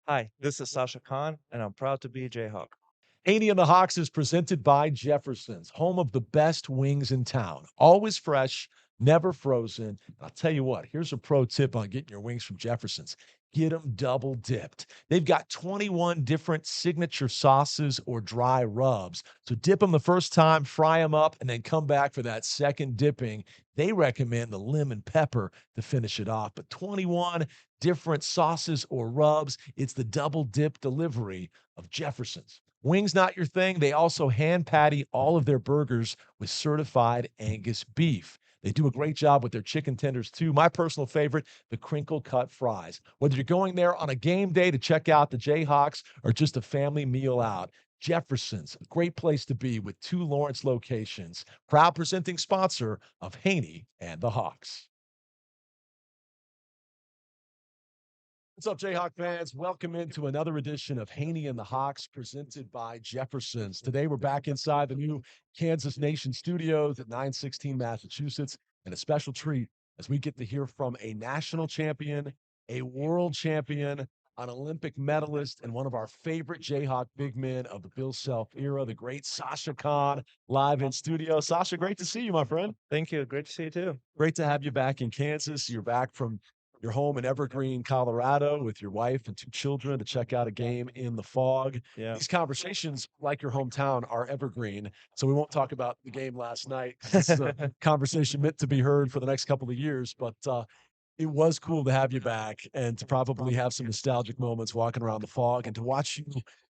Hi, this is Sasha Kaun, and I'm proud to be a Jayhawk. Hanni the Hawks is presented by Jefferson's, home of the best wings in town. Always fresh, never frozen. I'll tell you what, here's a pro tip on getting your wings from Jefferson's. Get them double dipped. They've got 21 different signature sauces or dry rubs. So dip them the first time, fry them up, and then come back for that second dipping. They recommend the lemon pepper to finish it off. But 21 different sauces or rubs. It's the double dip delivery of Jefferson's. Wings not your thing. They also hand patty all of their burgers with certified Angus beef. They do a great job with their chicken tenders too. My personal favorite, the crinkle cut fries. Whether you're going there on a game day to check out the Jayhawks or just a family meal out, Jefferson's, a great place to be with two Lawrence locations. Proud presenting sponsor of Haney and the Hawks. What's up, Jayhawk fans? Welcome into another edition of Haney and the Hawks presented by Jefferson's. Today, we're back inside the new Kansas Nation studios at 916 Massachusetts, and a special treat as we get to hear from a national champion, a world champion, an Olympic medalist, and one of our favorite Jayhawk big men of the Bill Self era, the great Sasha Kaun, live in studio. Sasha, great to see you, my friend. Thank you. Great to see you too. Great to have you back in Kansas. You're back from your home in Evergreen, Colorado, with your wife and two children to check out a game in the fog. Yeah. These conversations, like your hometown, are evergreen. So we won't talk about the game last night. This is a conversation meant to be heard for the next couple of years. But it was cool to have you back and to probably have some nostalgic moments walking around the fog and to watch you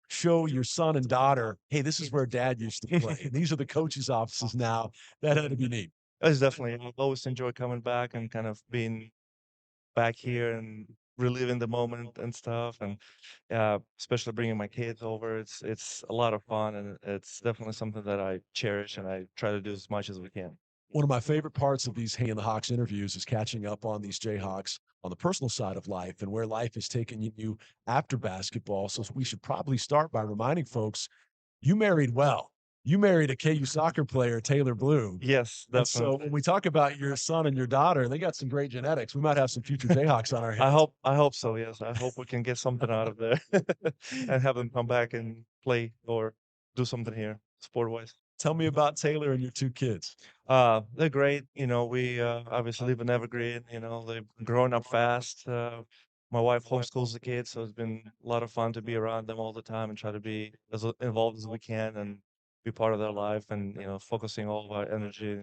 show your son and daughter, hey, this is where dad used to play. And these are the coaches' offices now. That had to be neat. It's definitely, I always enjoy coming back and kind of being back here and reliving the moment and stuff. And especially bringing my kids over. It's a lot of fun, and it's definitely something that I cherish and I try to do as much as we can. One of my favorite parts of these Hay and the Hawks interviews is catching up on these Jayhawks on the personal side of life and where life has taken you after basketball. So we should probably start by reminding folks you married well. You married a KU soccer player, Taylor Bloom. Yes, And so definitely. when we talk about your son and your daughter, they got some great genetics. We might have some future Jayhawks on our I hands. hope I hope so. Yes, I hope we can get something out of there and have them come back and play or do something here, sport wise. Tell me about Taylor and your two kids. They're great. We obviously live in Evergreen. They've grown up fast. My wife homeschools the kids, so it's been a lot of fun to be around them all the time and try to be as involved as we can and be part of their life and focusing all of our energy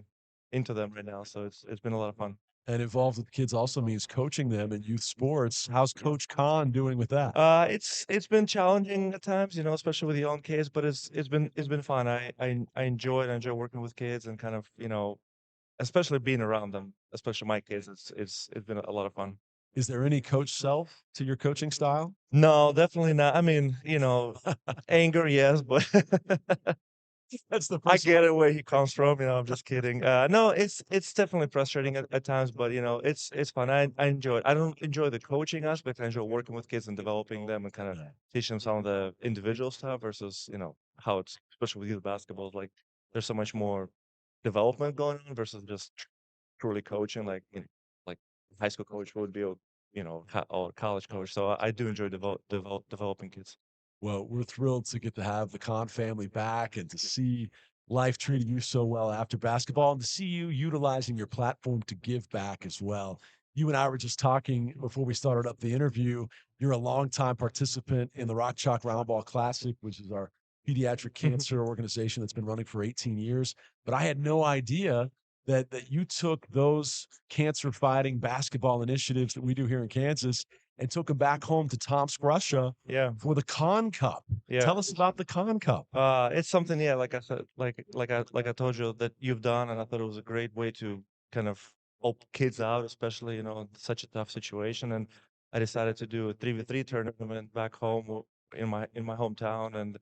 into them right now. So it's been a lot of fun. And involved with kids also means coaching them in youth sports. How's Coach Khan doing with that? It's been challenging at times, especially with young kids, but it's been fun. I enjoy it. I enjoy working with kids and kind of especially being around them, especially my kids. It's been a lot of fun. Is there any coach self to your coaching style? No, definitely not. I mean, anger, yes, but That's the I first get it where he comes from. I'm just kidding. No, it's definitely frustrating at times, but it's fun. I enjoy it. I don't enjoy the coaching aspect. I enjoy working with kids and developing them and kind of teaching them some of the individual stuff versus how it's especially with youth basketball. Like there's so much more development going on versus just truly coaching. Like high school coach would be, or college coach. So I do enjoy developing kids. Well, we're thrilled to get to have the Khan family back and to see life treating you so well after basketball and to see you utilizing your platform to give back as well. You and I were just talking before we started up the interview. You're a longtime participant in the Rock Chalk Roundball Classic, which is our pediatric cancer organization that's been running for 18 years. But I had no idea that you took those cancer fighting basketball initiatives that we do here in Kansas and took them back home to Tomsk, Russia Yeah, for the Con Cup. yeah. Tell us about the Con Cup. It's something, yeah, like I said, like I told you that you've done, and I thought it was a great way to kind of help kids out, especially in such a tough situation. And I decided to do a 3v3 tournament back home in my hometown, and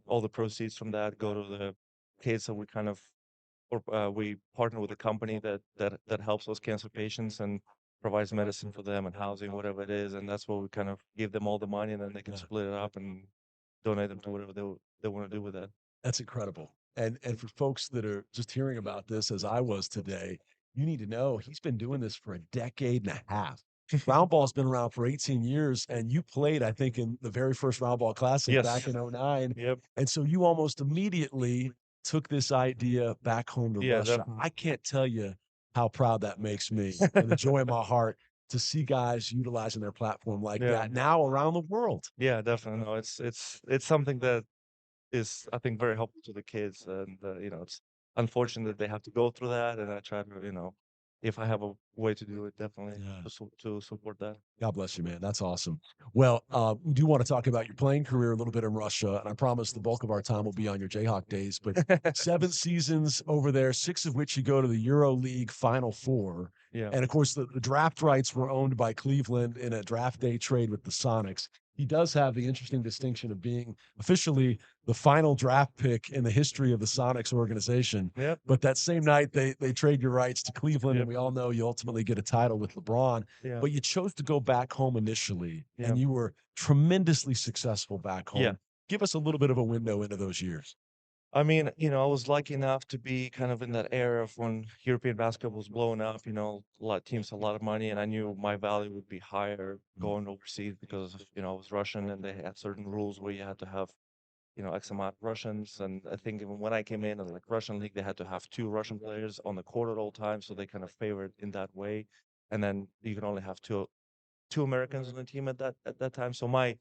all the proceeds from that go to the kids. So we kind of or we partner with a company that helps those cancer patients and provides medicine for them and housing, whatever it is, and that's what we kind of give them all the money, and then they can Yeah, split it up and donate them to whatever they want to do with that. that's incredible. And for folks that are just hearing about this as I was today, you need to know he's been doing this for a decade and a half. Round ball's been around for 18 years, and you played, I think, in the very first Round Ball Classic back Yes. in '09. Yep. And so you almost immediately took this idea back home to Yeah, Russia. definitely. I can't tell you how proud that makes me and the joy in my heart to see guys utilizing their platform like Yeah. that now around the world. Yeah, definitely. No, it's something that is, I think, very helpful to the kids, and it's unfortunate that they have to go through that. And I try to, if I have a way to do it, definitely Yeah. to support that. God bless you, man. That's awesome. Well, we do want to talk about your playing career a little bit in Russia, and I promise the bulk of our time will be on your Jayhawk days. But 7 seasons over there, 6 of which you go to the Euro League Final Four. Yeah. And of course, the draft rights were owned by Cleveland in a draft day trade with the Sonics. He does have the interesting distinction of being officially the final draft pick in the history of the Sonics organization. Yep. But that same night, they trade your rights to Cleveland, and Yep. we all know you ultimately get a title with LeBron. Yeah. But you chose to go back home initially, Yeah. and you were tremendously successful back Yeah. home. Give us a little bit of a window into those years. I mean, I was lucky enough to be kind of in that era of when European basketball was blowing up, a lot of teams had a lot of money, and I knew my value would be higher Mm. going overseas because I was Russian, and they had certain rules where you had to have, X amount of Russians. And I think even when I came in like Russian league, they had to have 2 Russian players on the court at all times, so they kind of favored in that way. And then you can only have two Americans on the team at that time. So my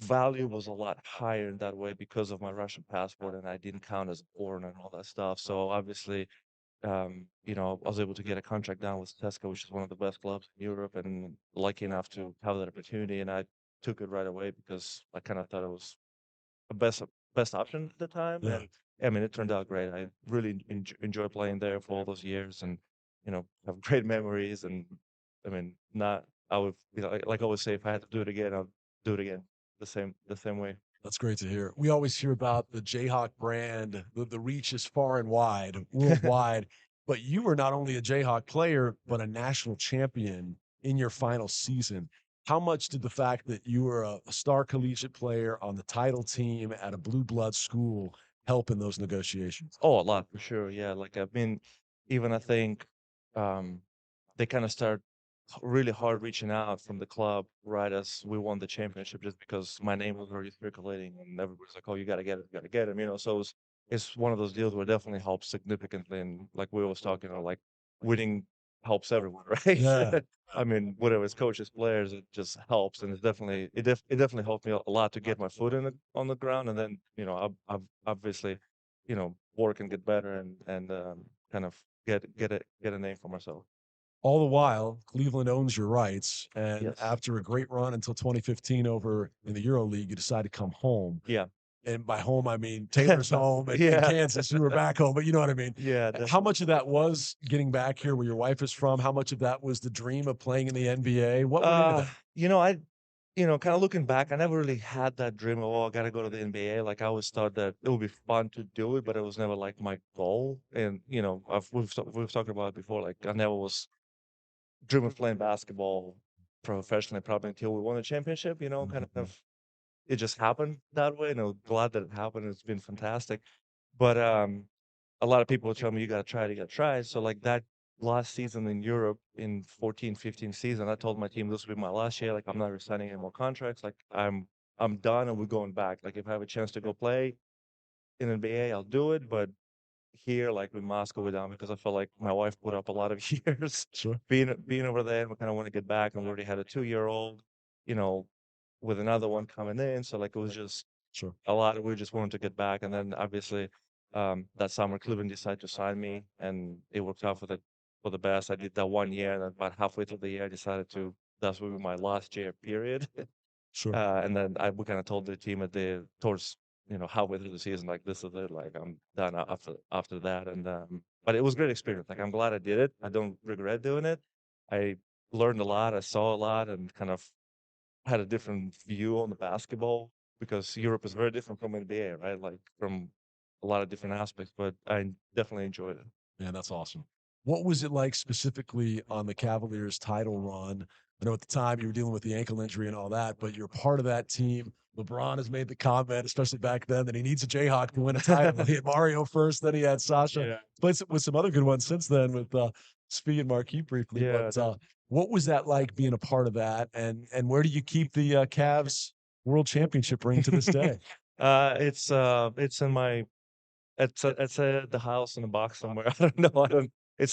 value was a lot higher in that way because of my Russian passport, and I didn't count as a foreigner and all that stuff. So obviously, I was able to get a contract down with Tesco, which is one of the best clubs in Europe, and lucky enough to have that opportunity. And I took it right away because I kind of thought it was the best option at the time. Yeah. And I mean, it turned out great. I really enjoyed playing there for all those years, and have great memories. And I mean, not I would like I always say, if I had to do it again, I'll do it again the same way. That's great to hear. We always hear about the Jayhawk brand, the reach is far and wide, worldwide. But you were not only a Jayhawk player, but a national champion in your final season. How much did the fact that you were a star collegiate player on the title team at a blue blood school help in those negotiations? Oh, a lot for sure. Yeah, like I've been, even I think, um, they kind of start really hard reaching out from the club right as we won the championship, just because my name was already circulating, and everybody's like, "Oh, you gotta get it, you gotta get him," So it's one of those deals where it definitely helps significantly, and like we always talk, like winning helps everyone, right? Yeah. I mean, whatever it's coaches, players, it just helps, and it definitely helped me a lot to get my foot on the ground, and then I've obviously work and get better, and kind of get a name for myself. All the while, Cleveland owns your rights. And Yes. after a great run until 2015 over in the Euro League, you decide to come home. Yeah. And by home, I mean Taylor's home in Yeah. Kansas. You were back home, but you know what I mean. Yeah, How definitely. much of that was getting back here where your wife is from? How much of that was the dream of playing in the NBA? What went into Uh, that? I kind of looking back, I never really had that dream of, oh, I gotta go to the NBA. Like I always thought that it would be fun to do it, but it was never like my goal. And we've talked about it before. Like I never was dreaming of playing basketball professionally, probably until we won the championship. Kind Mhm. of it just happened that way, and I'm glad that it happened. It's been fantastic. But a lot of people tell me, you gotta try it, you gotta try it. So like that last season in Europe in 14-15 season, I told my team this will be my last year. Like I'm not resigning any more contracts. Like I'm done, and we're going back. Like if I have a chance to go play in NBA, I'll do it. But here, like with Moscow, we're done because I felt like my wife put up a lot of years Sure, being over there, and we kind of want to get back. And we already had a 2-year-old, you know, with another one coming in. So like it was just sure, a lot. We just wanted to get back, and then obviously that summer Cleveland decided to sign me, and it worked out for the best. I did that 1 year, and then about halfway through the year, I decided to. That's will be my last year period. sure. And then we kind of told the team at the towards halfway through the season, like this is it, like I'm done after that. And but it was a great experience. Like I'm glad I did it. I don't regret doing it. I learned a lot. I saw a lot, and kind of had a different view on the basketball because Europe is very different from NBA, right? Like from a lot of different aspects. But I definitely enjoyed it. Man, that's awesome. What was it like specifically on the Cavaliers title run? I know at the time you were dealing with the ankle injury and all that, but you're part of that team. LeBron has made the comment, especially back then, that he needs a Jayhawk to win a title. He had Mario first, then he had Sasha. Yeah. Played with some other good ones since then with speaking Marquee briefly, Yeah, but what was that like being a part of that? And where do you keep the Cavs World Championship ring to this day? it's in my it's the house in a box somewhere. I don't know. I don't. It's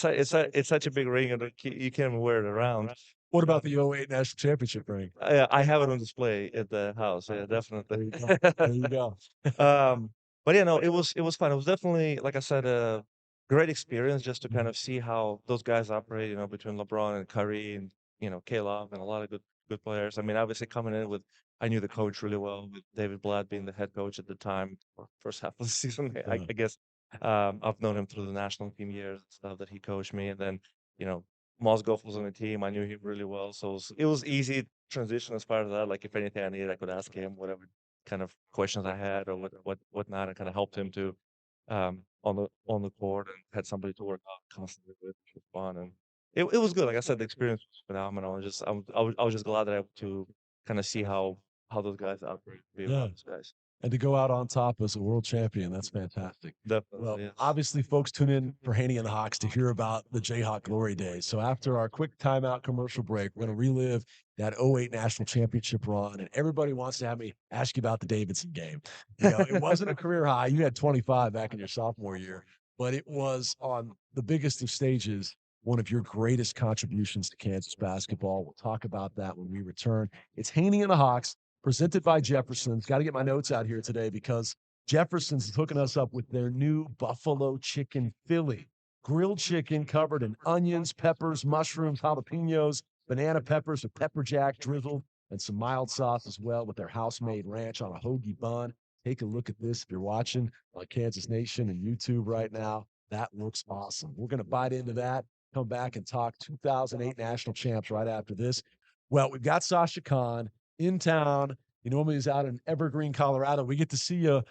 such a big ring, and you can't even wear it around. What about the '08 National Championship ring? I have it on display at the house. Yeah, There definitely. you go. There you go. Um, but yeah, no, it was fun. It was definitely, like I said, a great experience just to kind of see how those guys operate. Between LeBron and Curry and Caleb and a lot of good players. I mean, obviously coming in with I knew the coach really well with David Blatt being the head coach at the time for first half of the season. I, Yeah. I guess I've known him through the national team years and stuff that he coached me, and then you know Mozgov was on the team. I knew him really well, so it was easy transition as far as that. Like if anything I needed, I could ask him whatever kind of questions I had or whatnot, and kind of helped him to on the court and had somebody to work out constantly with. It was fun and it was good. Like I said, the experience was phenomenal. And just I was just glad that I to kind of see how those guys operate, be Yeah. around those guys. And to go out on top as a world champion, that's fantastic. Well, Definitely, yes. obviously, folks tune in for Haney and the Hawks to hear about the Jayhawk glory days. So after our quick timeout commercial break, we're going to relive that '08 national championship run. And everybody wants to have me ask you about the Davidson game. It wasn't a career high. You had 25 back in your sophomore year, but it was on the biggest of stages, one of your greatest contributions to Kansas basketball. We'll talk about that when we return. It's Haney and the Hawks presented by Jefferson's. Got to get my notes out here today because Jefferson's is hooking us up with their new buffalo chicken Philly. Grilled chicken covered in onions, peppers, mushrooms, jalapenos, banana peppers with pepper jack drizzled, and some mild sauce as well with their house made ranch on a hoagie bun. Take a look at this if you're watching on Kansas Nation and YouTube right now. That looks awesome. We're going to bite into that, come back and talk 2008 national champs right after this. Well, we've got Sasha Kaun in town. He normally is out in Evergreen, Colorado. We get to see you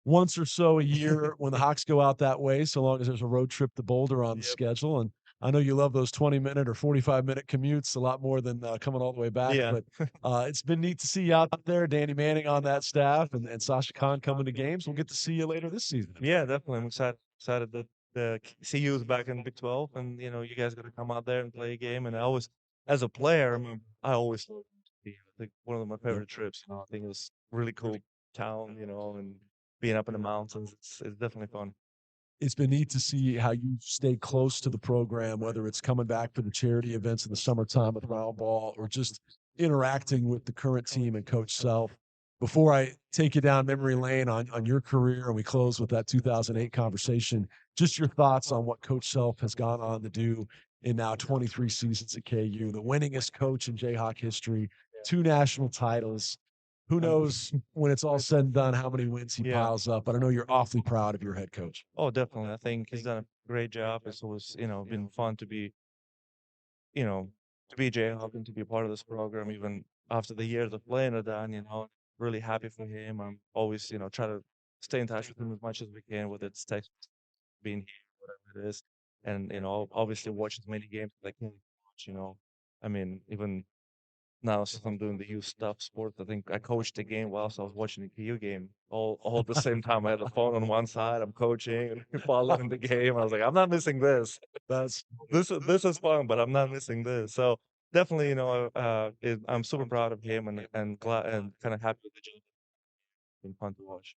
once or so a year when the Hawks go out that way, so long as there's a road trip to Boulder on the Yep. schedule. And I know you love those 20-minute or 45-minute commutes a lot more than coming all the way back. Yeah. But it's been neat to see you out there, Danny Manning on that staff, and Sasha Khan coming to games. We'll get to see you later this season. Yeah, definitely. I'm excited that the CU is back in Big 12, and you guys got to come out there and play a game. And I always, as a player, I always thought it would be like one of my Yep. favorite trips. I think it was really cool town, and being up in the mountains. It's definitely fun. It's been neat to see how you stay close to the program, whether it's coming back for the charity events in the summertime with Round Ball or just interacting with the current team and Coach Self. Before I take you down memory lane on your career and we close with that 2008 conversation, just your thoughts on what Coach Self has gone on to do in now 23 seasons at KU, the winningest coach in Jayhawk history, two national titles. Who knows when it's all said and done how many wins he Yeah. piles up, but I know you're awfully proud of your head coach. Oh, definitely. I think he's done a great job. It's always, been fun you know, to be a Jayhawk and to be a part of this program, even after the years of playing are done, really happy for him. I'm always, try to stay in touch with him as much as we can, whether it's text, being here, whatever it is. And, obviously watch as many games as I can watch. I mean, even now since I'm doing the youth stuff sports, I think I coached the game whilst I was watching the KU game all at the same time. I had the phone on one side, I'm coaching and following the game. I was like, I'm not missing this. That's This is fun, but I'm not missing this. So definitely, I'm super proud of him and glad and kind of happy with the job. It's been fun to watch.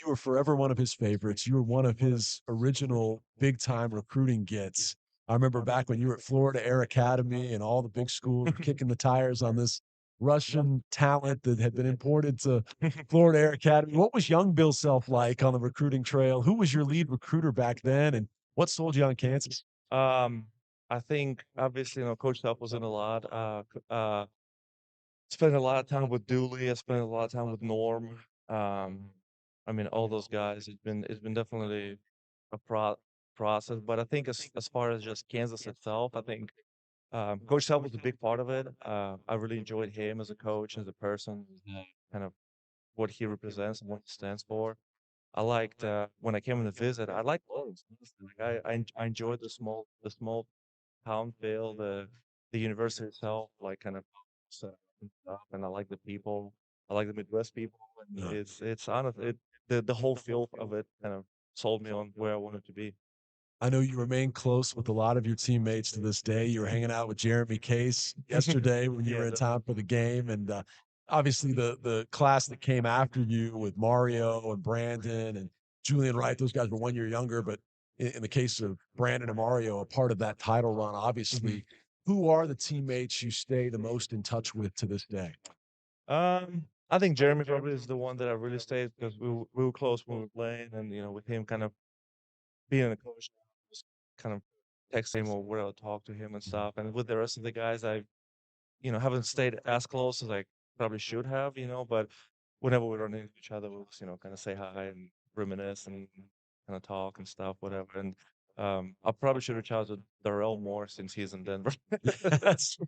you were forever one of his favorites. You were one of his original big time recruiting gets. I remember back when you were at Florida Air Academy and all the big schools were kicking the tires on this Russian talent that had been imported to Florida Air Academy. What was young Bill Self like on the recruiting trail? Who was your lead recruiter back then, and what sold you on Kansas? Um, I think obviously, Coach Self was in a lot. Spent a lot of time with Dooley. I spent a lot of time with Norm. Um, I mean, all those guys. It's been definitely a process. But I think as far as just Kansas itself, I think Coach Self was a big part of it. I really enjoyed him as a coach, as a person, kind of what he represents and what he stands for. I liked when I came on the visit. I liked those. Like, I enjoyed the small town feel, the university itself, like kind of and stuff. And I like the people. I like the Midwest people, and Yeah. it's honest. The whole feel of it kind of sold me on where I wanted to be. I know you remain close with a lot of your teammates to this day. You were hanging out with Jeremy Case yesterday when you Yeah, were in the town for the game, and obviously the class that came after you with Mario and Brandon and Julian Wright. Those guys were 1 year younger, but in the case of Brandon and Mario, a part of that title run. mhm. Obviously, who are the teammates you stay the most in touch with to this day? I think Jeremy probably is the one that I really stayed because we were close when we were playing, and with him kind of being a coach, just kind of text him or whatever, talk to him and stuff. And with the rest of the guys, I haven't stayed as close as I probably should have, but whenever we run into each other, we'll just, kind of say hi and reminisce and kind of talk and stuff, whatever. And I probably should reach out to Darrell more since he's in Denver. That's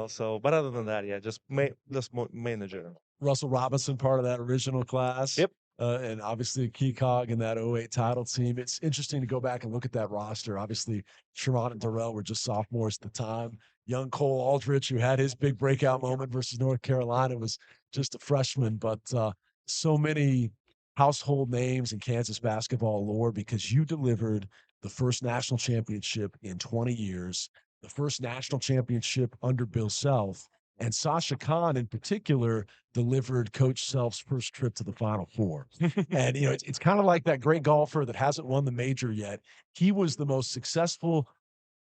So, but other than that, yeah, just main the general. Russell Robinson, part of that original class, Yep. and obviously a key cog in that '08 title team. It's interesting to go back and look at that roster. Obviously, Sharon and Darrell were just sophomores at the time. Young Cole Aldrich, who had his big breakout moment versus North Carolina, was just a freshman. But so many household names in Kansas basketball lore because you delivered the first national championship in 20 years, the first national championship under Bill Self, and Sasha Kaun in particular delivered Coach Self's first trip to the Final Four. And, it's kind of like that great golfer that hasn't won the major yet. He was the most successful,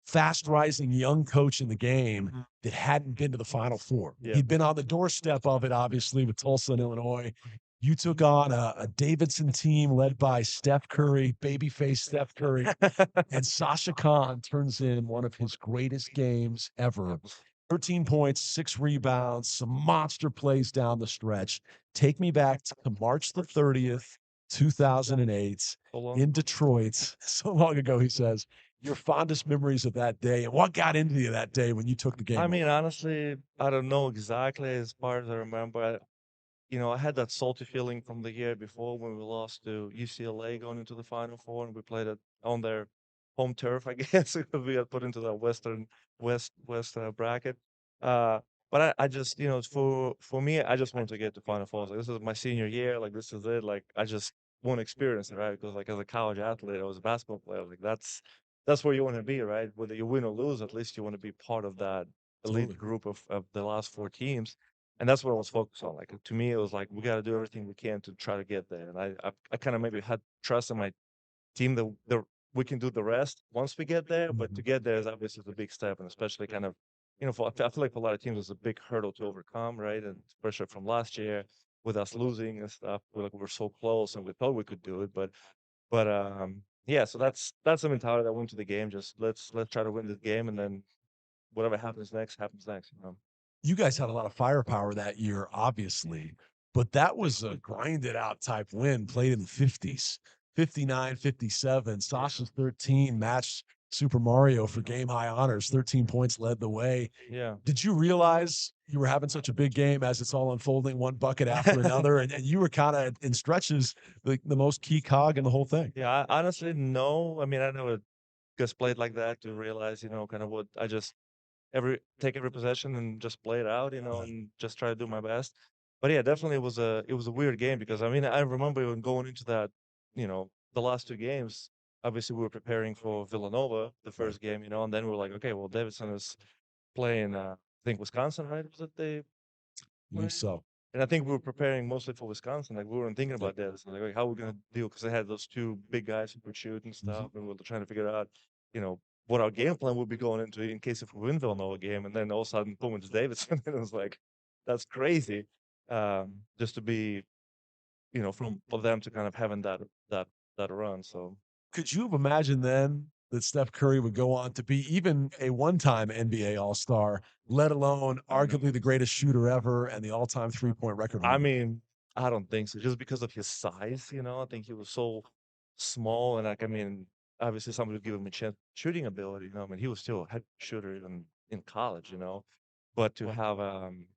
fast rising young coach in the game Mhm. that hadn't been to the Final Four. Yeah. He'd been on the doorstep of it, obviously, with Tulsa and Illinois. You took on a Davidson team led by Steph Curry, babyface Steph Curry, and Sasha Khan turns in one of his greatest games ever. 13 points, 6 rebounds, some monster plays down the stretch. Take me back to March the 30th, 2008 So long in ago. Detroit. So long ago, he says, your fondest memories of that day and what got into you that day when you took the I game mean, over. honestly, I don't know exactly as far as I remember. I had that salty feeling from the year before when we lost to UCLA going into the Final Four, and we played it on their home turf, I guess, because we got put into the West bracket. Uh, but I just, for me, I just wanted to get to Final Fours. Like, this is my senior year. Like, this is it. Like, I just want to experience it, right? Because like as a college athlete, I was a basketball player. Like that's where you want to be, right? Whether you win or lose, at least you want to be part of that elite Absolutely. group of the last four teams. And that's what I was focused on. Like to me, it was like we got to do everything we can to try to get there. And I kind of maybe had trust in my team that we can do the rest once we get there. But to Mhm. get there is obviously the big step, and especially kind of I feel like for a lot of teams it's a big hurdle to overcome, right? And especially from last year with us losing and stuff, we're so close and we thought we could do it, but yeah. So that's the mentality that went to the game. Just let's try to win this game, and then whatever happens next happens next. You guys had a lot of firepower that year, obviously, but that was a grinded out type win played in the 50s, 59, 57. Sasha's 13 matched Super Mario for game high honors, 13 points led the way. Yeah. Did you realize you were having such a big game as it's all unfolding, one bucket after another? And you were kind of in stretches the most key cog in the whole thing. Yeah, I honestly, no. I mean, I never just played like that to realize, kind of what I just take every possession and just play it out, Right. and just try to do my best. But yeah, definitely it was a weird game because I mean, I remember even going into that, the last two games. Obviously, we were preparing for Villanova, the Right. first game, and then we are like, okay, well, Davidson is playing, I think Wisconsin, right? Was it they Believe playing? so. And I think we were preparing mostly for Wisconsin. Like we weren't thinking Yep. about that. So like, how are we gonna deal? Because they had those two big guys who could shoot and Mhm. stuff, and we were trying to figure out, you know, what our game plan would be going into in case if we win Villanova game, and then all of a sudden, boom, it's Davidson, and it was like, that's crazy. Just to be, from for them to kind of having that that run. So Could you have imagined then that Steph Curry would go on to be even a one-time NBA All-Star, let alone arguably the greatest shooter ever and the all-time three-point record I holder? mean, I don't think so. Just because of his size, I think he was so small, and like I mean, obviously somebody would give him a chance shooting ability. I mean, he was still a head shooter even in college. But to have um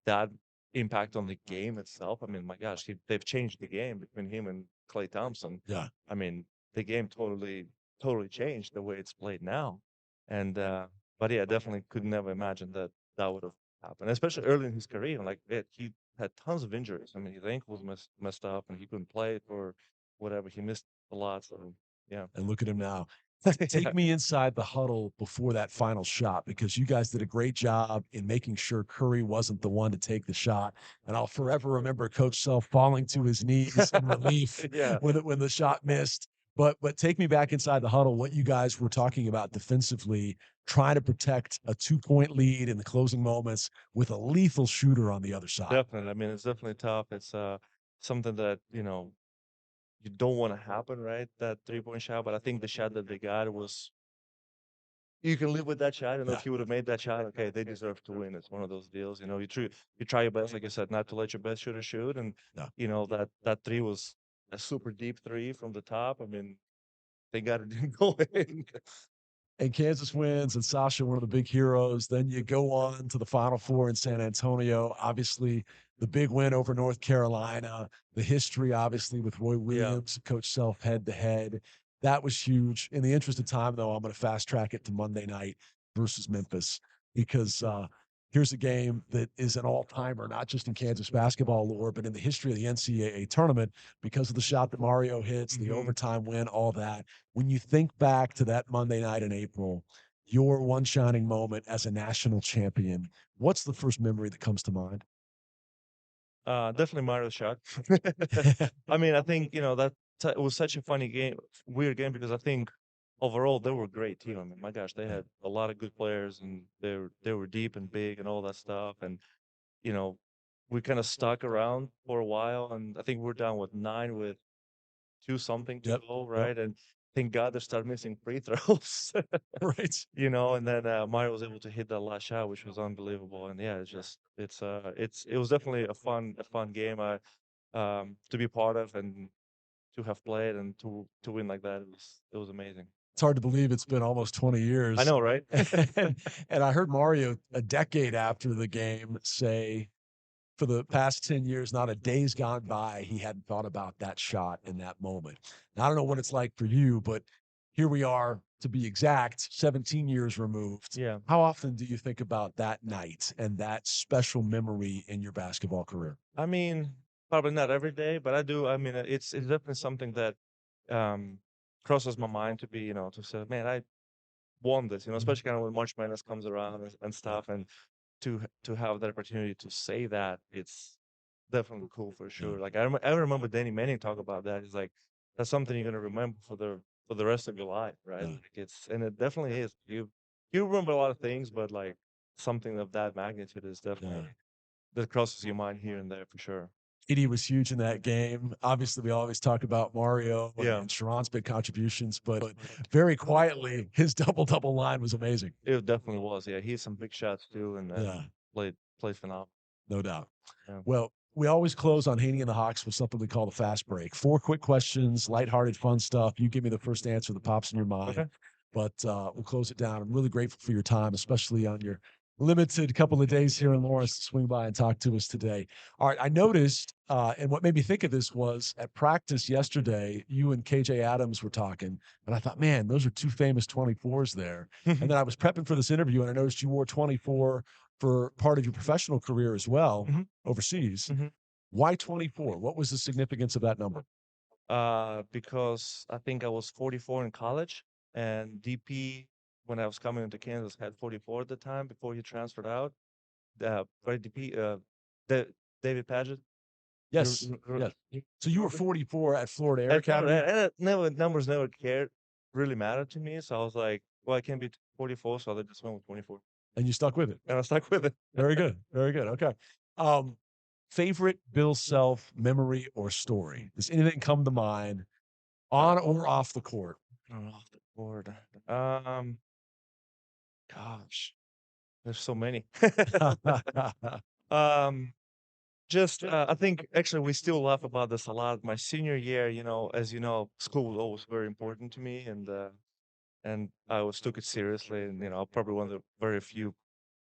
that impact on the game itself, I mean, my gosh, they've changed the game between him and Clay Thompson. Yeah. I mean, the game totally changed the way it's played now, and but yeah, definitely could never imagine that would have happened, especially early in his career. Like he had tons of injuries. I mean, his ankle was messed up, and he couldn't play for whatever. He missed a lot. So Yeah. And look at him now. Yeah. Take me inside the huddle before that final shot because you guys did a great job in making sure Curry wasn't the one to take the shot. And I'll forever remember Coach Self falling to his knees in relief Yeah. when the shot missed. But take me back inside the huddle. What you guys were talking about defensively, trying to protect a 2-point lead in the closing moments with a lethal shooter on the other side. Definitely. I mean, it's definitely tough. It's something that, you don't want to happen, right? That 3-point shot. But I think the shot that they got was, you can live with that shot. You know, Yeah, if you would have made that shot, okay, they deserve to win. It's one of those deals. You try your best, like you said, not to let your best shooter shoot. And yeah. that three was a super deep three from the top. I mean, they got it didn't go in. And Kansas wins, and Sasha, one of the big heroes. Then you go on to the Final Four in San Antonio. Obviously, the big win over North Carolina, the history, obviously, with Roy Yeah. Williams, Coach Self head to head. That was huge. In the interest of time, though, I'm going to fast track it to Monday night versus Memphis because here's a game that is an all timer, not just in Kansas basketball lore, but in the history of the NCAA tournament because of the shot that Mario hits, the Hmm. overtime win, all that. When you think back to that Monday night in April, your one shining moment as a national champion, what's the first memory that comes to mind? Definitely Mario's shot. I mean, I think it was such a funny game, weird game because I think overall they were a great team. I mean, my gosh, they Yeah. had a lot of good players and they were deep and big and all that stuff. And you know, we kind of stuck around for a while, and I think we're down with 9 with 2 something to Yep. go, Yep. right? And thank God they started missing free throws. Right. And then Mario was able to hit that last shot, which was unbelievable. And yeah, it was definitely a fun game to be part of and to have played and to win like that. It was amazing. It's hard to believe it's been almost 20 I years. know, right? And, and I heard Mario a decade after the game say, for the past 10 years, not a day's gone by, he hadn't thought about that shot in that moment. Now, I don't know what it's like for you, but here we are, to be exact, 17 years removed. Yeah. How often do you think about that night and that special memory in your basketball career? I mean, probably not every day, but I do. I mean, it's definitely something that um crosses my mind to be, to say, man, I won this, Mhm. especially kind of when March Madness comes around and Yeah, stuff, and to have that opportunity to say that, it's definitely cool for yeah, sure. Like I remember Danny Manning talk about that. He's like, that's something you're gonna remember for the rest of your life, right? yeah. Like and it definitely is. You remember a lot of things, but like something of that magnitude is Yeah. definitely that crosses your mind here and there for sure. KD was huge in that game. Obviously, we always talk about Mario Yeah, and Sharon's big contributions, but very quietly, his double-double line was amazing. it definitely was. Yeah, he had some big shots too, and Yeah, played phenomenal. no doubt. Yeah. Well, we always close on Haney and the Hawks with something we call the fast break. 4 quick questions, lighthearted, fun stuff. You give me the first answer that pops in your mind, Okay. but we'll close it down. I'm really grateful for your time, especially on your limited couple of days here in Lawrence to swing by and talk to us today. All right, I noticed, and what made me think of this was at practice yesterday, you and KJ Adams were talking, and I thought, man, those are two famous 24s there. And then I was prepping for this interview, and I noticed you wore 24 for part of your professional career as well Hmm. overseas. Hmm. Why 24? What was the significance of that number? Because I think I was 44 in college, and DP when I was coming into Kansas had 44 at the time before he transferred out. Right, DP, Da David Padgett. You, Yes. you, you Yes. you So you were remember? 44 at Florida Air And Academy. numbers never cared really mattered to me. So I was like, well, I can't be 44, so I just went with 24, And you stuck with it. and I stuck with it. Very good. Very good. Okay. Um, favorite Bill Self memory or story? Does anything come to mind on or off the court? Off the board. Um, Gosh, there's so many. Um, just I think actually we still laugh about this a lot. My senior year, as you know, school was always very important to me, and I always took it seriously. And probably one of the very few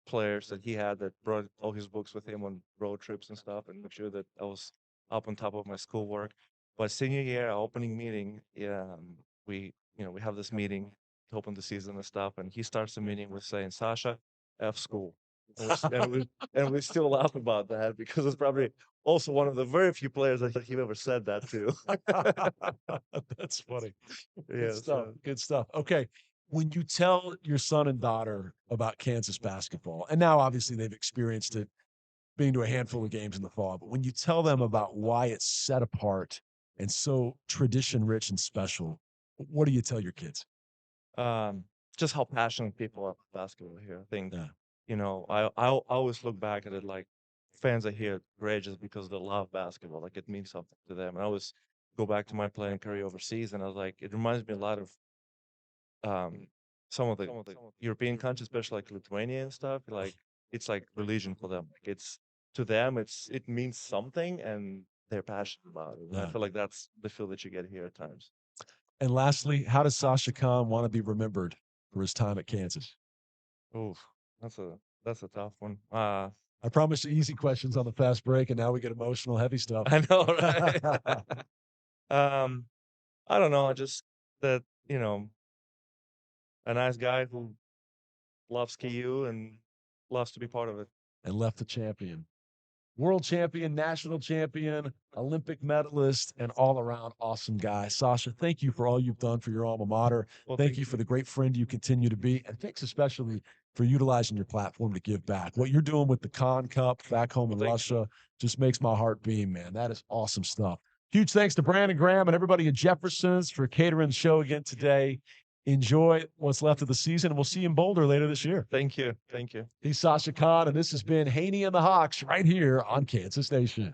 players that he had that brought all his books with him on road trips and stuff, and make sure that I was up on top of my schoolwork. But senior year, our opening meeting, yeah, we have this meeting to open the season and stuff, and he starts the meeting with saying, "Sasha, F school." and we still laugh about that because it's probably also one of the very few players that he ever said that to. That's funny. Good Yeah, stuff. so Good stuff. Okay. When you tell your son and daughter about Kansas basketball, and now obviously they've experienced it being to a handful of games in the fall, but when you tell them about why it's set apart and so tradition rich and special, what do you tell your kids? um, just how passionate people are about basketball here. I think, Yeah. I always look back at it like fans are here great just because they love basketball. Like it means something to them. And I always go back to my playing career overseas, and I was like, it reminds me a lot of um, some of the European countries, especially like Lithuania and stuff. Like it's like religion for them. Like it's to them, it means something, and they're passionate about it. And I Yeah. feel like that's the feel that you get here at times. And lastly, how does Sasha Kaun want to be remembered for his time at Kansas? Oof, that's a tough one. I promised you easy questions on the fast break, and now we get emotional, heavy stuff. I know, right? um, I don't know. I just that a nice guy who loves KU and loves to be part of it. And left the champion. World champion, national champion, Olympic medalist, and all around awesome guy. Sasha, thank you for all you've done for your alma mater. Well, Thank you for the great friend you continue to be. And thanks especially for utilizing your platform to give back. What you're doing with the Con Cup back home in Well, thank you. Russia just makes my heart beam, man. That is awesome stuff. Huge thanks to Brandon Graham and everybody at Jefferson's for catering the show again today. Enjoy what's left of the season, and we'll see you in Boulder later this year. Thank you. Thank you. He's Sasha Kaun, and this has been Haney and the Hawks right here on Kansas Nation.